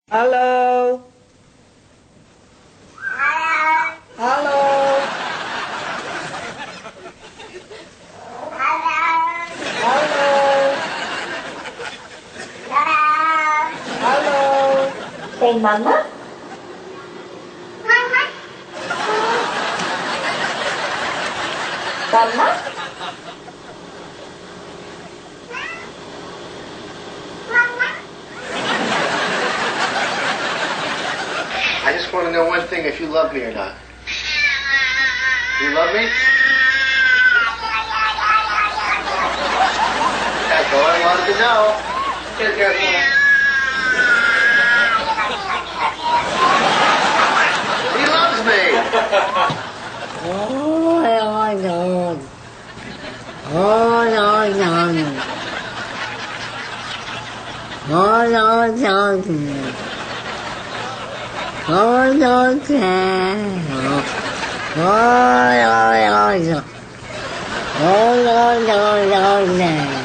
Halo. Halo. Halo. Halo. Say mama. Mama. I just want to know one thing, if you love me or not. You love me? That's all I wanted to know. Here, careful. He loves me. Oh, no. Oh, no, no. Oh, no, no. Oh, no, no. Oh, no, no, no. Oh, no, no, no, no.